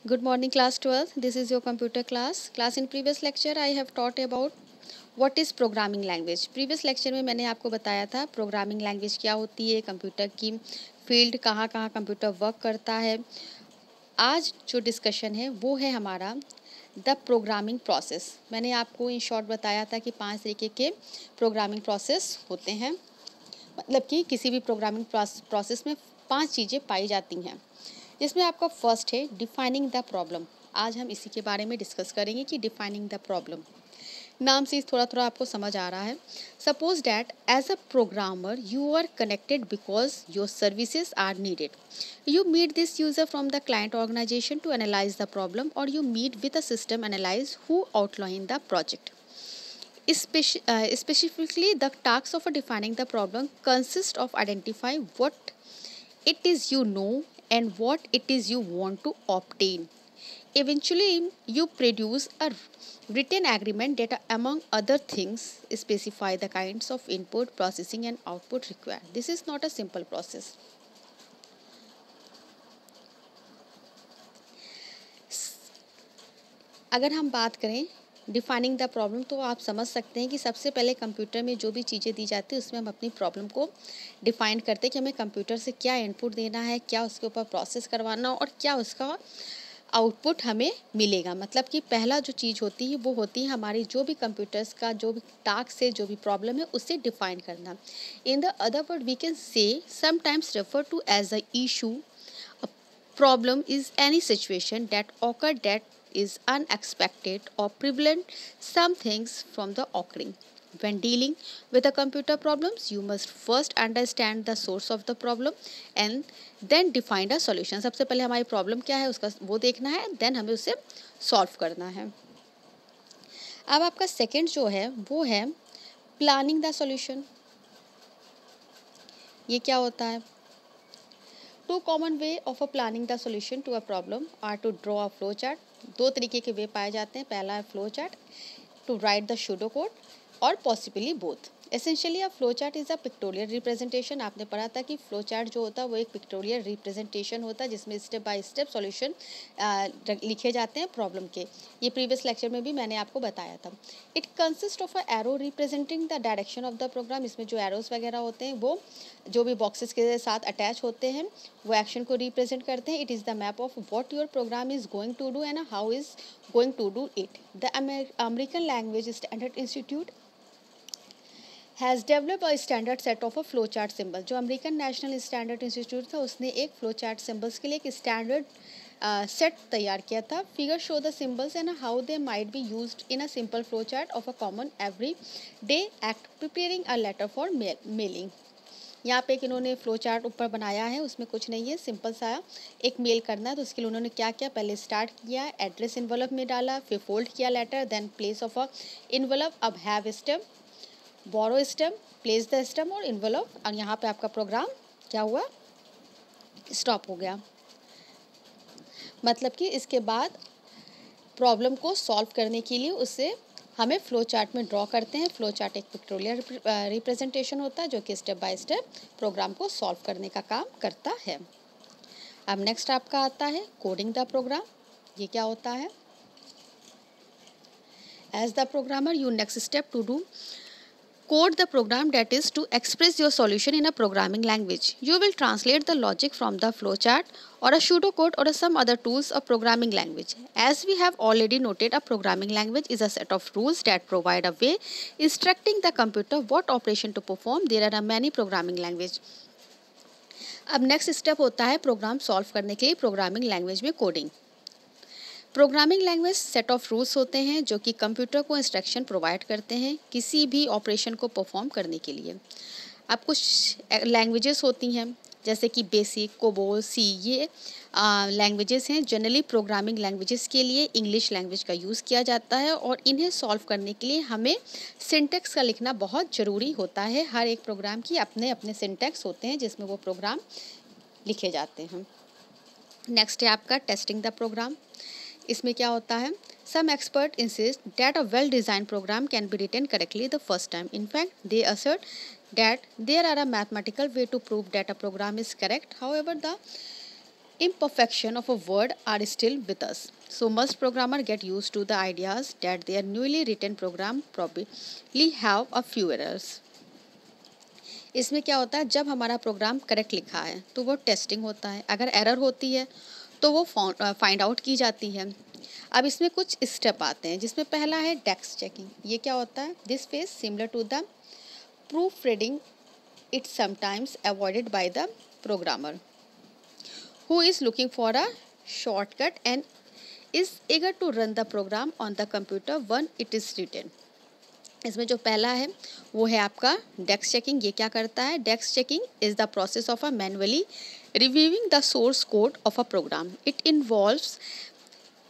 Good morning, class 12th. This is your computer class. Class in previous lecture I have taught about what is programming language. Previous lecture में मैंने आपको बताया था programming language क्या होती है, computer की फील्ड कहाँ कहाँ कंप्यूटर वर्क करता है। आज जो डिस्कशन है वो है हमारा द प्रोग्रामिंग प्रोसेस। मैंने आपको इन शॉर्ट बताया था कि 5 तरीके के प्रोग्रामिंग प्रोसेस होते हैं, मतलब कि किसी भी प्रोग्रामिंग प्रोसेस में 5 चीज़ें पाई जाती हैं। इसमें आपका फर्स्ट है डिफाइनिंग द प्रॉब्लम। आज हम इसी के बारे में डिस्कस करेंगे कि डिफाइनिंग द प्रॉब्लम। नाम से थोड़ा थोड़ा आपको समझ आ रहा है। Suppose that as a programmer you are connected because your services are needed. You meet this user from the client organisation to analyse the problem और you meet with a system analyse who outline the project. Specifically, the task of defining the problem consists of identify what it is you know and what it is you want to obtain. Eventually, you produce a written agreement that, among other things, specify the kinds of input, processing, and output required. This is not a simple process. अगर हम बात करें defining the problem तो आप समझ सकते हैं कि सबसे पहले कंप्यूटर में जो भी चीज़ें दी जाती है उसमें हम अपनी प्रॉब्लम को डिफाइन करते हैं कि हमें कंप्यूटर से क्या इनपुट देना है, क्या उसके ऊपर प्रोसेस करवाना और क्या उसका आउटपुट हमें मिलेगा। मतलब कि पहला जो चीज़ होती है वो होती है हमारी जो भी कंप्यूटर्स का जो भी टास्क से जो भी प्रॉब्लम है उसे डिफाइन करना। In the other word we can say sometimes refer to as a issue. Problem is any situation that occur that is unexpected or prevent some things from the occurring. When dealing with the computer problems, you must first understand the source of the problem and then define a solution. सबसे पहले हमारी problem क्या है उसका वो देखना है, then हमें उसे सॉल्व करना है। अब आपका सेकंड जो है वो है प्लानिंग द सॉल्यूशन। ये क्या होता है? Two common way of planning the solution to a problem are to draw a flow chart. दो तरीके के वे पाए जाते हैं। पहला है flow chart, to write the pseudo code और possibly both. Essentially a flow chart is a pictorial representation. आपने पढ़ा था कि फ्लो चार्ट जो होता है वो एक पिक्टोरियल रिप्रेजेंटेशन होता है जिसमें स्टेप बाय स्टेप सॉल्यूशन लिखे जाते हैं प्रॉब्लम के। ये प्रीवियस लेक्चर में भी मैंने आपको बताया था। It consist of a arrow representing the direction of the program. इसमें जो एरोस वगैरह होते हैं वो जो भी बॉक्सेस के साथ अटैच होते हैं वो एक्शन को रिप्रेजेंट करते हैं। It is the map of what your program is going to do and how is going to do it. The American language standard institute has develop a standard set of a flow chart symbol. जो American national standard institute था उसने एक flow chart symbols के लिए एक standard set तैयार किया था। Figure show the symbols and how they might be used in a simple flow chart of a common everyday act preparing a letter for mailing. यहाँ पे एक इन्होंने फ्लो चार्ट ऊपर बनाया है, उसमें कुछ नहीं है, सिंपल सा एक मेल करना है। तो उसके लिए उन्होंने क्या किया, पहले स्टार्ट किया, एड्रेस इन्वेलप में डाला, फिर फोल्ड किया letter, then place of a envelope, अब have stem, borrow stem, place the stem और इन्वेलप। और यहाँ पे आपका प्रोग्राम क्या हुआ, स्टॉप हो गया। मतलब कि इसके बाद प्रॉब्लम को सॉल्व करने के लिए उसे हमें फ्लो चार्ट में ड्रॉ करते हैं। फ्लो चार्ट एक पिक्टोरियल रिप्रेजेंटेशन होता है जो कि स्टेप बाय स्टेप प्रोग्राम को सॉल्व करने का काम करता है। अब नेक्स्ट आपका आता है कोडिंग द प्रोग्राम। ये क्या होता है? As the programmer you next step to do code the program, that is to express your solution in a programming language. You will translate the logic from the flowchart or a pseudocode or some other tools of programming language. As we have already noted, a programming language is a set of rules that provide a way instructing the computer what operation to perform. There are many programming language. अब next step होता है programme solve करने के लिए programming language में coding. Programming language set of rules होते हैं जो कि कंप्यूटर को इंस्ट्रक्शन प्रोवाइड करते हैं किसी भी ऑपरेशन को परफॉर्म करने के लिए। अब कुछ लैंग्वेजेस होती हैं जैसे कि बेसिक, कोबोल, सी, ये लैंग्वेजेस हैं। जनरली प्रोग्रामिंग लैंग्वेजेस के लिए इंग्लिश लैंग्वेज का यूज़ किया जाता है और इन्हें सॉल्व करने के लिए हमें सिंटैक्स का लिखना बहुत ज़रूरी होता है। हर एक प्रोग्राम की अपने अपने सिंटैक्स होते हैं जिसमें वो प्रोग्राम लिखे जाते हैं। नेक्स्ट है आपका टेस्टिंग द प्रोग्राम। इसमें क्या होता है, some expert insist that a well design program can be written correctly the first time. In fact they assert that there are a mathematical way to prove that a program is correct. However the imperfection of a word are still with us. So must programmer get used to the ideas that their newly written program probably have a few errors. इसमें क्या होता है, जब हमारा programme correct लिखा है तो वो टेस्टिंग होता है, अगर एरर होती है तो वो फाइंड आउट की जाती है। अब इसमें कुछ स्टेप आते हैं, जिसमें पहला है डेक्स चेकिंग। ये क्या होता है, this phase similar to the proofreading, it sometimes avoided by the programmer who is looking for a shortcut and is eager to run the program on the computer when it is written. इसमें जो पहला है वो है आपका डेक्स checking. ये क्या करता है, डेक्स checking is the process of a manually reviewing the source code of a program. It involves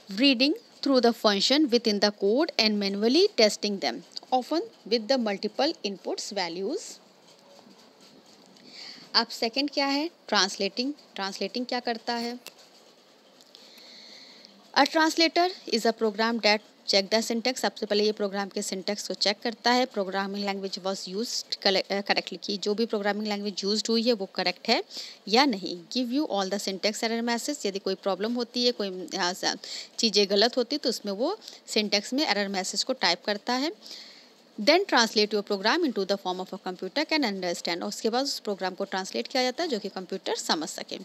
reading through the function within the code and manually testing them, often with the multiple inputs values. अब second क्या है, translating. Translating क्या करता है, a translator is a program that check the syntax. सबसे पहले ये programme के सिंटेक्स को चेक करता है, programming language was used correctly, की जो भी प्रोग्रामिंग लैंग्वेज यूज्ड हुई है वो करेक्ट है या नहीं. Give you all the syntax error message. यदि कोई प्रॉब्लम होती है, कोई चीज़ें गलत होती है तो उसमें वो सिंटेक्स में एरर मैसेज को टाइप करता है. Then translate your program into the form of a computer can understand. और उसके बाद उस प्रोग्राम को ट्रांसलेट किया जाता है जो कि कंप्यूटर समझ सके.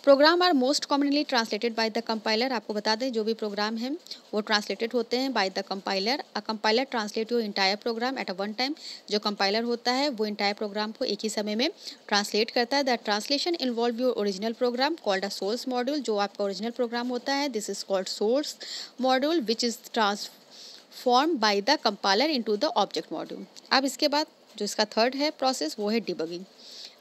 Program are most commonly translated by the compiler. आपको बता दें जो भी प्रोग्राम हैं वो ट्रांसलेटेड होते हैं by the compiler. A compiler translate your entire program at a one time. जो कंपाइलर होता है वो इंटायर प्रोग्राम को एक ही समय में ट्रांसलेट करता है. The translation involve your original program called a source module. जो आपका ओरिजिनल प्रोग्राम होता है this is called source module which is form by the compiler into the object module. अब इसके बाद जो इसका थर्ड है प्रोसेस वो है debugging.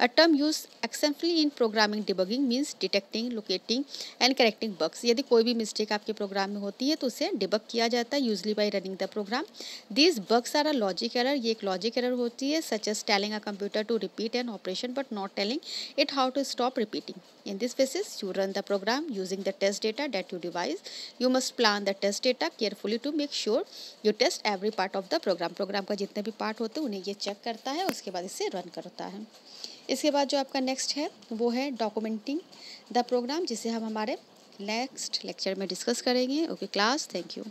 A term used extensively in programming debugging means detecting, locating and correcting bugs. यदि कोई भी मिस्टेक आपके प्रोग्राम में होती है तो उसे डिबग किया जाता है usually by running the program. These bugs are a logic error. ये एक लॉजिक एरर होती है such as telling a computer to repeat an operation but not telling it how to stop repeating. In this phases, you run the program using the test data that you devise. You must plan the test data carefully to make sure you test every part of the program. Program का जितने भी part होते हैं उन्हें ये check करता है, उसके बाद इसे रन करता है. इसके बाद जो आपका नेक्स्ट है वो है डॉक्यूमेंटिंग द प्रोग्राम, जिसे हम हमारे नेक्स्ट लेक्चर में डिस्कस करेंगे. Okay class, thank you.